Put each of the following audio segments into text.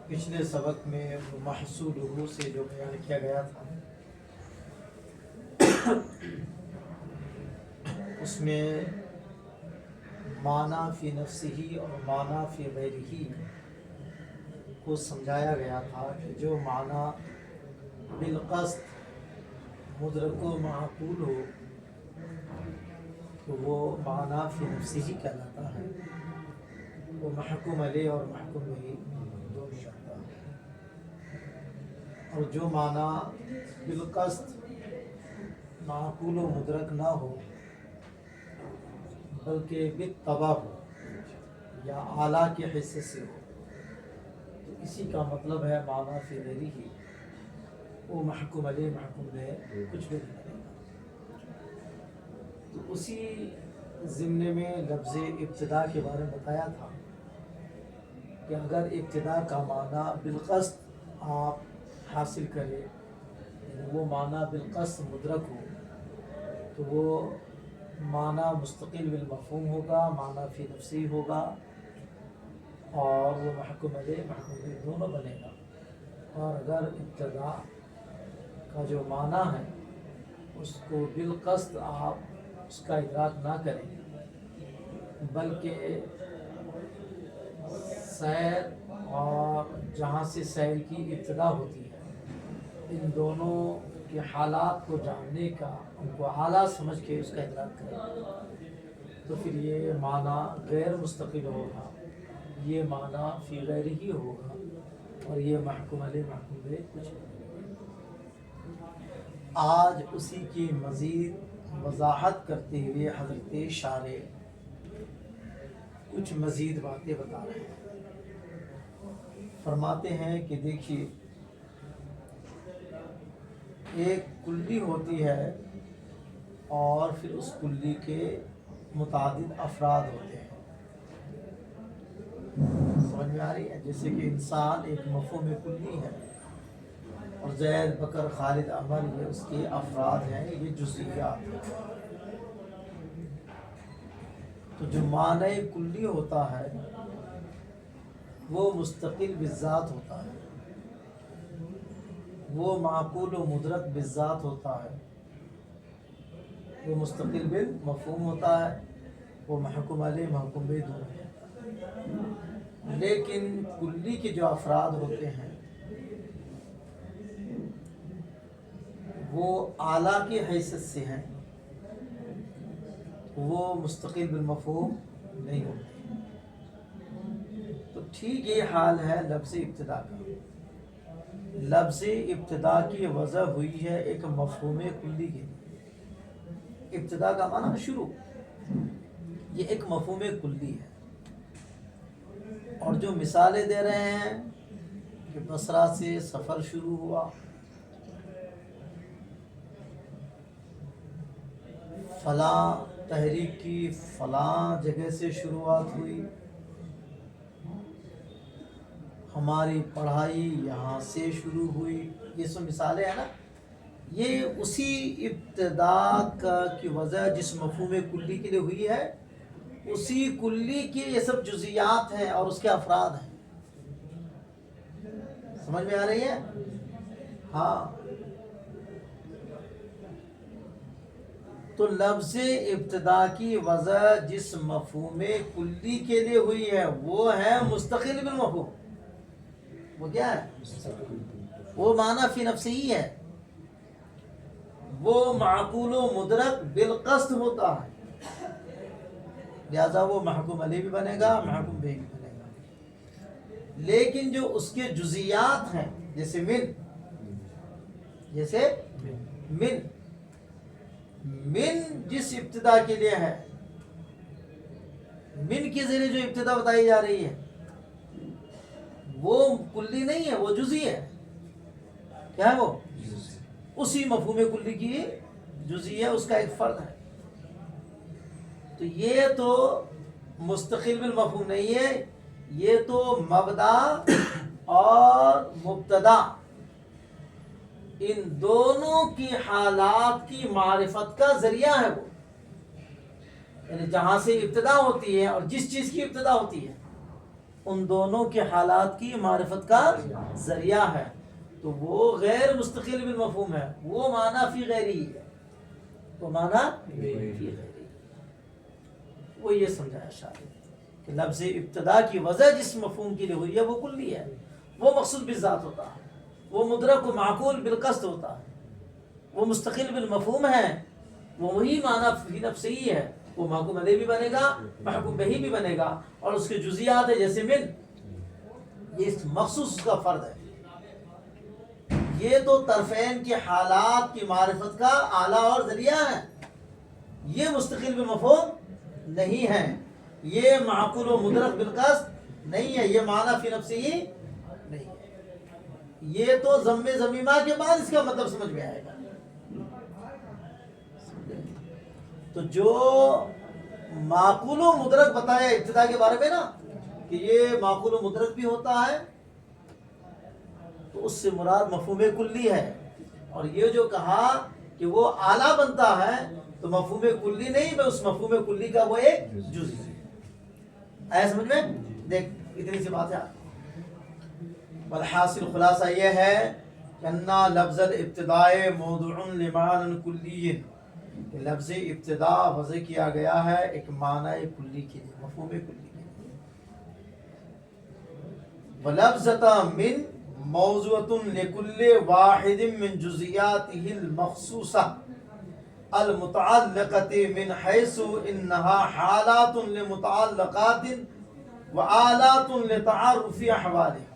پچھلے سبق میں محصول سے جو بیان کیا گیا تھا اس میں معنی فی نفسہ اور معنی فی غیرہ کو سمجھایا گیا تھا کہ جو معنی بالقصد مدرک و معقول ہو تو وہ معنی فی نفسہ کہلاتا ہے، وہ محکوم علیہ اور محکوم بہ دونوں کرتا ہے۔ اور جو معنی بالقصد معقول و مدرک نہ ہو بلکہ بالطبع ہو یا اعلیٰ کے حصے سے ہو تو اسی کا مطلب ہے معنی فی غیرہ، وہ محکوم علیہ محکوم بہ کچھ بھی نہیں کرے گا۔ تو اسی ضمن میں لفظ ابتدا کے بارے میں بتایا تھا کہ اگر ابتدا کا معنی بالقصد آپ حاصل کریں، یعنی وہ معنی بالقصد مدرک ہو تو وہ معنی مستقل بالمفہوم ہوگا، معنی فی نفسی ہوگا اور وہ محکوم علیہ محکوم بہ دونوں بنے گا۔ اور اگر ابتدا کا جو معنی ہے اس کو بالقصد آپ اس کا ادراک نہ کریں بلکہ سیر اور جہاں سے سیر کی ابتدا ہوتی ہے ان دونوں کے حالات کو جاننے کا، ان کو اعلیٰ سمجھ کے اس کا ادراک کریں تو پھر یہ معنی غیر مستقل ہوگا، یہ معنی فی غیر ہی ہوگا اور یہ محکوم علیہ محکوم بہ کچھ نہیں۔ آج اسی کی مزید وضاحت کرتے ہوئے حضرت شارع کچھ مزید باتیں بتا رہے ہیں۔ فرماتے ہیں کہ دیکھیے ایک کلی ہوتی ہے اور پھر اس کلی کے متعدد افراد ہوتے ہیں، سمجھ میں آ رہی ہے؟ جیسے کہ انسان ایک مفہوم کلی ہے اور زید بکر خالد عمر یہ اس کے افراد ہیں، یہ جزئیات ہیں۔ تو جو معنی کلی ہوتا ہے وہ مستقل بالذات ہوتا ہے، وہ معقول و مدرک بالذات ہوتا ہے، وہ مستقل بالمفہوم ہوتا ہے، وہ محکوم علیہ محکوم بہ دونوں ہے۔ لیکن کلی کے جو افراد ہوتے ہیں وہ اعلیٰ کی حیثیت سے ہیں، وہ مستقل بالمفہوم نہیں ہوتے۔ تو ٹھیک یہ حال ہے لفظ ابتدا کا۔ لفظ ابتدا کی وضع ہوئی ہے ایک مفہوم کلی کے لیے۔ ابتدا کا معنی شروع، یہ ایک مفہوم کلی ہے۔ اور جو مثالیں دے رہے ہیں کہ بصرہ سے سفر شروع ہوا، فلاں تحریک کی فلاں جگہ سے شروعات ہوئی، ہماری پڑھائی یہاں سے شروع ہوئی، یہ سب مثالیں ہیں نا، یہ اسی ابتدا کی وجہ جس مفہوم کلی کے لیے ہوئی ہے اسی کلی کے یہ سب جزیات ہیں اور اس کے افراد ہیں۔ سمجھ میں آ رہی ہے؟ ہاں۔ تو لفظ ابتدا کی وضع جس مفہوم کلی کے لیے ہوئی ہے وہ ہے مستقل بالمفہوم۔ وہ کیا ہے؟ وہ معنی فی نفسہ ہی ہے، وہ معقول و مدرک بالقصد ہوتا ہے، لہذا وہ محکوم علیہ بھی بنے گا محکوم بہ بھی بنے گا۔ لیکن جو اس کے جزیات ہیں جیسے من جس ابتدا کے لیے ہے، من کے ذریعے جو ابتدا بتائی جا رہی ہے وہ کلی نہیں ہے، وہ جزئی ہے۔ کیا ہے وہ؟ اسی مفہوم کلی کی جزئی ہے، اس کا ایک فرد ہے۔ تو یہ تو مستقل بالمفہوم نہیں ہے، یہ تو مبدا اور مبتدا ان دونوں کی حالات کی معرفت کا ذریعہ ہے وہ، یعنی جہاں سے ابتدا ہوتی ہے اور جس چیز کی ابتدا ہوتی ہے ان دونوں کے حالات کی معرفت کا ذریعہ ہے، تو وہ غیر مستقل بالمفہوم ہے، وہ معنی فی غیری ہے، وہ معنی فی غیری، وہ یہ سمجھایا شاعر کہ لفظ ابتدا کی وضع جس مفہوم کے لیے ہوئی ہے وہ کلی ہے، وہ مقصود بالذات ہوتا ہے، وہ مدرک و معقول بالقصد ہوتا ہے، وہ مستقل بالمفہوم ہے، وہ وہی معنی فی نفسہ ہی ہے، وہ محکوم علیہ بھی بنے گا، محکوم بہی بھی بنے گا، اور اس کے جزیات ہے جیسے من، یہ مخصوص اس کا فرد ہے۔ یہ تو طرفین کے حالات کی معرفت کا آلہ اور ذریعہ ہے، یہ مستقل بالمفہوم نہیں ہے، یہ معقول و مدرک بالقصد نہیں ہے، یہ معنی فی نفسہ ہی نہیں ہے۔ یہ تو ضم ضمیمہ کے بعد اس کا مطلب سمجھ میں آئے گا۔ تو جو معقول و مدرک بتایا ابتدا کے بارے میں نا کہ یہ معقول و مدرک بھی ہوتا ہے، تو اس سے مراد مفہوم کلی ہے، اور یہ جو کہا کہ وہ آلہ بنتا ہے تو مفہوم کلی نہیں، میں اس مفہوم کلی کا وہ ایک جزء ہے۔ آیا سمجھ میں؟ دیکھ اتنی سی بات ہے۔ والحاصل خلاصہ یہ ہے کہ انا لفظ الابتداء موضوع لمعنى کلی، کہ لفظ ابتدا وضع کیا گیا ہے ایک معنی کلی کے لیے، مفہوم کلی کے لیے۔ ولفظة من موضوعة لكل واحد من جزئياته المخصوصة المتعلقة من حيث إنها حالات لمتعلقات وآلات لتعرف أحوالها۔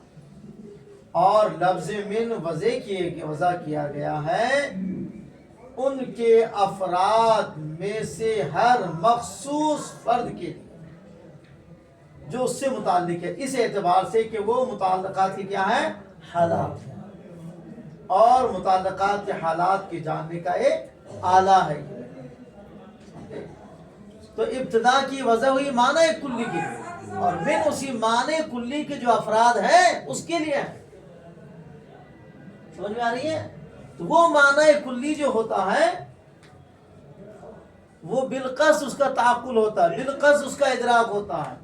اور لفظ من وضع کیا گیا ہے ان کے افراد میں سے ہر مخصوص فرد کے لیے جو اس سے متعلق ہے، اس اعتبار سے کہ وہ متعلقات کی کیا ہے؟ حالات ہیں، اور متعلقات کے حالات کے جاننے کا ایک آلہ ہے۔ تو ابتدا کی وضع ہوئی معنی کلی کی، اور من اسی معنی کلی کے جو افراد ہیں اس کے لیے ہے۔ سمجھ میں آ رہی ہے؟ تو وہ معنی کلی جو ہوتا ہے وہ بالقصد اس کا تعقل ہوتا ہے، بالقصد اس کا ادراک ہوتا ہے،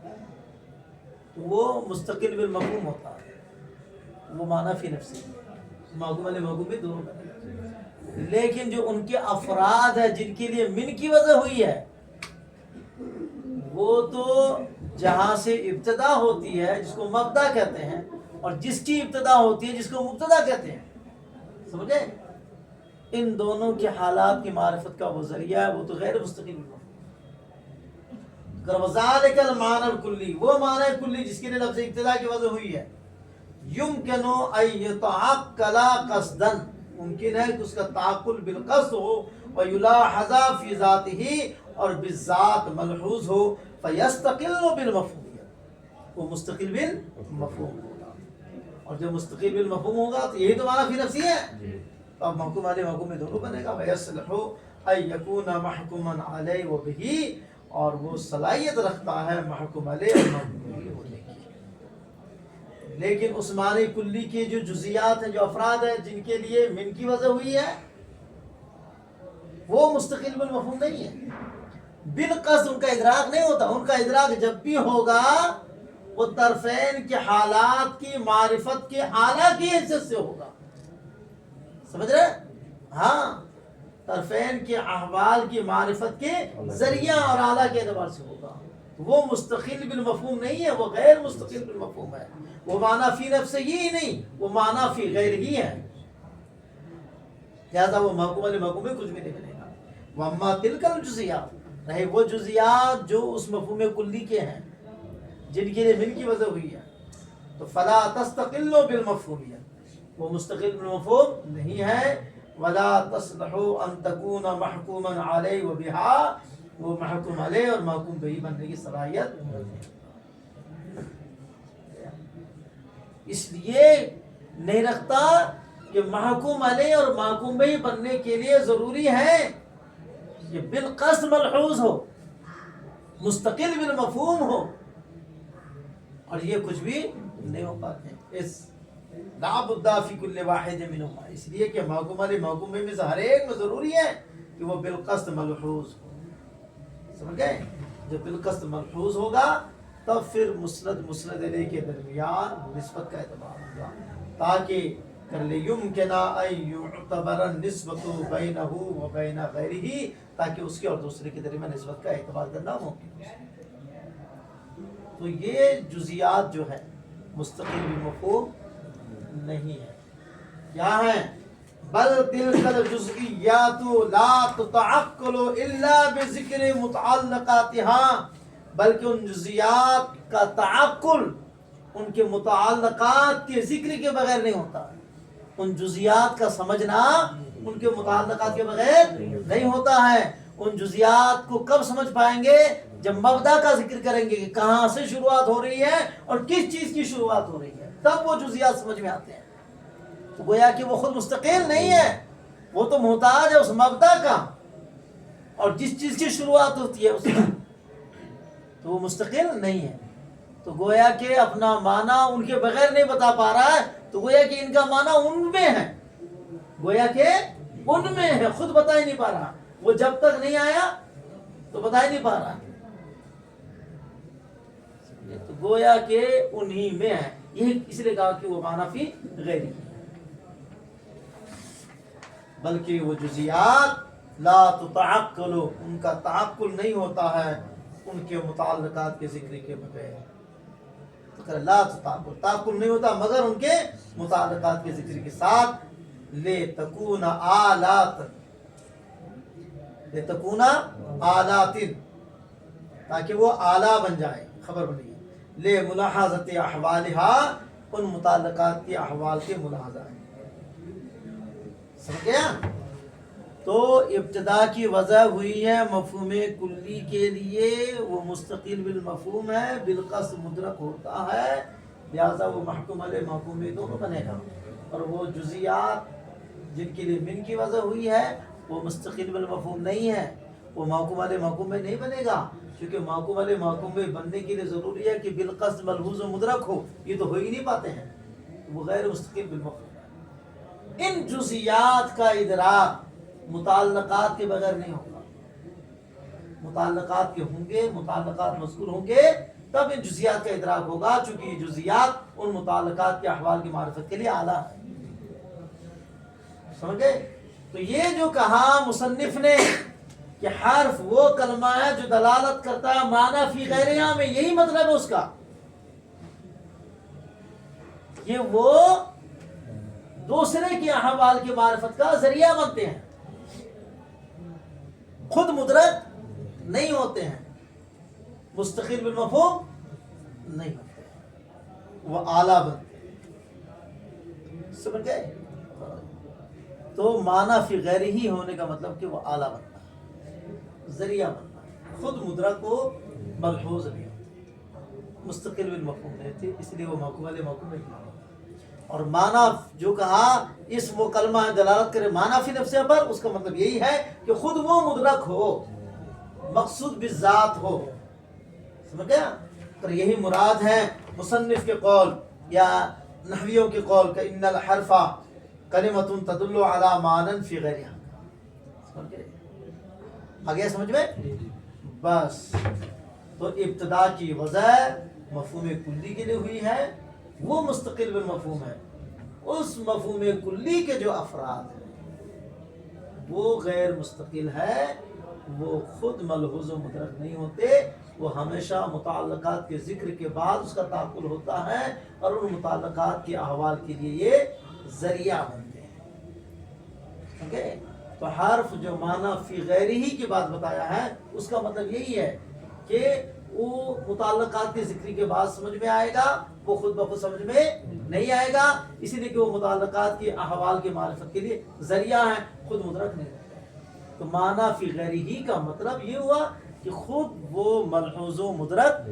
وہ مستقل بالمفہوم ہوتا ہے، وہ معنی فی نفسی، محکوم علیہ محکوم بھی دونوں کا۔ لیکن جو ان کے افراد ہیں جن کے لیے من کی وجہ ہوئی ہے، وہ تو جہاں سے ابتدا ہوتی ہے جس کو مبدا کہتے ہیں، اور جس کی ابتدا ہوتی ہے جس کو مبتدا کہتے ہیں، سمجھے؟ ان دونوں کے حالات کی معرفت کا وہ ذریعہ ہے، وہ تو غیر مستقل بالمفہوم۔ وذالک المعنی الکلی، وہ معنی کلی جس کے لیے لفظ ابتدا کی وضع ہوئی ہے، یمکن ان یتعقل قصدا، ممکن ہے کہ اس کا تعقل بالقصد ہو، ویلاحظ فی ذاتہ، اور بالذات ملحوظ ہو، فیستقل بالمفہوم، وہ مستقل بالمفہوم ہوگا، اور جب مستقل بالمفہوم ہوگا تو یہی تو معنی فی نفسی ہے، تو اب محکوم علیہ محکوم میں دونوں بنے گا۔ ویصلح ان یکون محکوما علیہ وبہ، اور وہ صلاحیت رکھتا ہے محکوم علیہ اور محکوم بہ ہونے کی۔ لیکن اس معنی کلی کے جو جزیات ہیں، جو افراد ہیں جن کے لیے من کی وجہ ہوئی ہے، وہ مستقل بالمفہوم نہیں ہے، بالقصد ان کا ادراک نہیں ہوتا۔ ان کا ادراک جب بھی ہوگا وہ طرفین کے حالات کی معرفت کے اعلیٰ کی حیثیت سے ہوگا، سمجھ رہے؟ ہاں، طرفین کے احوال کی معرفت کے ذریعہ اور اعلیٰ کے اعتبار سے ہوگا، وہ مستقل بالمفہوم نہیں ہے، وہ غیر مستقل بالمفہوم ہے، وہ معنی فی نفسہ ہی نہیں، وہ معنی فی غیر ہی ہے، لہذا وہ محکوم علیہ محکوم میں کچھ بھی نہیں ملے گا۔ واما تلک الجزیات، رہے وہ جزیات جو اس مفہوم کلی کے ہیں جن کے لیے من کی وجہ ہوئی ہے، تو فلا تستقل بالمفہومیت، وہ مستقل بالمفہوم نہیں ہے، ولا تصلح ان تكون محکوما علیہ وبها، وہ محکوم علیہ اور محکوم بہ بننے کی صلاحیت نہیں، اس لیے نہیں رکھتا کہ محکوم علیہ اور محکوم بہ بننے کے لیے ضروری ہے کہ بالقصد ملحوظ ہو، مستقل بالمفہوم ہو، اور یہ کچھ بھی نہیں ہو پاتے، اس لا بد فی کل واحد منہما، اس لیے کہ محکوم علیہ محکوم بہ میں سے ہر ایک میں ضروری ہے کہ وہ بالقصد ملحوظ ہو، سمجھ گئے؟ جب بالقصد ملحوظ ہوگا تب پھر مسند علیہ کے درمیان نسبت کا اعتبار ہوگا، تاکہ کر لے یمکنا ان یعتبر النسبۃ بینہ و بین غیرہ، تاکہ اس کے اور دوسرے کے درمیان نسبت کا اعتبار کرنا ممکن ہو۔ تو یہ جزیات جو ہے مستقل بالمفہوم نہیں ہے، کیا ہے؟ بل تلک الجزئیات لا تتعقل الا بذکر متعلقاتها، بلکہ ان جزیات کا تعقل ان کے متعلقات کے ذکر کے بغیر نہیں ہوتا، ان جزیات کا سمجھنا ان کے متعلقات کے بغیر نہیں ہوتا ہے۔ ان جزیات کو کب سمجھ پائیں گے؟ جب مبدا کا ذکر کریں گے کہ کہاں سے شروعات ہو رہی ہے اور کس چیز کی شروعات ہو رہی ہے، تب وہ جزیات سمجھ میں آتے ہیں۔ تو گویا کہ وہ خود مستقل نہیں ہے، وہ تو محتاج ہے اس مبدا کا، اور جس چیز کی شروعات ہوتی ہے اس کا، تو وہ مستقل نہیں ہے۔ تو گویا کہ اپنا معنی ان کے بغیر نہیں بتا پا رہا ہے، تو گویا کہ ان کا معنی ان میں ہے، گویا کہ ان میں ہے، خود بتا ہی نہیں پا رہا، وہ جب تک نہیں آیا تو بتا ہی نہیں پا رہا، تو گویا کہ انہی میں ہے۔ یہ اس لیے کہا کہ وہ معنی فی غیری، بلکہ وہ جزیات لا تتعقل، ان کا تعقل نہیں ہوتا ہے ان کے متعلقات کے ذکر کے بغیر۔ لا تتعقل، تعقل نہیں ہوتا مگر ان کے متعلقات کے ذکر کے ساتھ۔ لے تکون آلات، لے تکون آلات، تاکہ وہ آلہ بن جائے، خبر بنی، لے ملاحظت احوالہا، ان متعلقات کے احوال کے ملاحظہ ہے۔ سمجھ گیا؟ تو ابتدا کی وضع ہوئی ہے مفہوم کلی کے لیے، وہ مستقل بالمفہوم ہے، بالقصد مدرک ہوتا ہے، لہذا وہ محکوم علیہ محکوم بھی دونوں بنے گا۔ اور وہ جزیات جن کے لیے من کی وضع ہوئی ہے وہ مستقل بالمفہوم نہیں ہے، وہ محکوم علیہ محکوم میں نہیں بنے گا، کیونکہ محکوم علیہ محکوم میں بننے کے لیے ضروری ہے کہ بالقصد ملحوظ و مدرک ہو، یہ تو ہو ہی نہیں پاتے ہیں، وہ غیر مستقل بالمفہوم۔ ان جزیات کا ادراک متعلقات کے بغیر نہیں ہوگا، متعلقات کے ہوں گے، متعلقات مذکور ہوں گے، تب ان جزیات کا ادراک ہوگا، چونکہ یہ جزیات ان متعلقات کے احوال کی معرفت کے لیے اعلیٰ ہے۔ سمجھے؟ تو یہ جو کہا مصنف نے کہ حرف وہ کلمہ ہے جو دلالت کرتا ہے معنی فی غیرہا میں، یہی مطلب ہے اس کا، یہ وہ دوسرے کے احوال کی معرفت کا ذریعہ بنتے ہیں، خود مدرک نہیں ہوتے ہیں، مستقل بالمفہوم نہیں ہوتے ہیں، وہ اعلیٰ بنتے ہیں۔ سمجھ گئے؟ تو معنی فی غیر ہی ہونے کا مطلب کہ وہ اعلیٰ بنتا ہے، ذریعہ بنتا ہے، خود مدرک و ملحوظ نہیں ہوتے، مستقل بالمفہوم نہیں تھے، اس لیے وہ محکوم علیہ محکوم نہیں ہوتا۔ اور معنی جو کہا اسم و کلمہ دلالت کرے معنی فی نفسہ پر، اس کا مطلب یہی ہے کہ خود وہ مدرک ہو، مقصود بالذات ہو۔ سمجھ گیا؟ پر یہی مراد ہے مصنف کے قول یا نحویوں کے قول کہ ان الحرف کلمۃ تدل علی معنی فی غیرہا۔ سمجھ گئے؟ آگے سمجھ میں؟ بس تو ابتدا کی وضع مفہوم کلی کے لیے ہوئی ہے، وہ مستقل بالمفہوم ہے، اس مفہوم کلی کے جو افراد ہیں وہ غیر مستقل ہے، وہ خود ملحوظ و مدرک نہیں ہوتے، وہ ہمیشہ متعلقات کے ذکر کے بعد اس کا تعقل ہوتا ہے، اور ان متعلقات کے احوال کے لیے یہ ذریعہ بنتے ہیں۔ اوکے؟ تو حرف جو معنی فی غیرہی کی بات بتایا ہے اس کا مطلب یہی ہے کہ وہ متعلقات کے ذکر کے بعد سمجھ میں آئے گا، وہ خود بخود سمجھ میں نہیں آئے گا، اسی لیے کہ وہ متعلقات کے احوال کی معرفت کے لیے ذریعہ ہیں، خود مدرک نہیں ہوتا۔ تو معنی فی غیرہی کا مطلب یہ ہوا کہ خود وہ ملحوظ و مدرک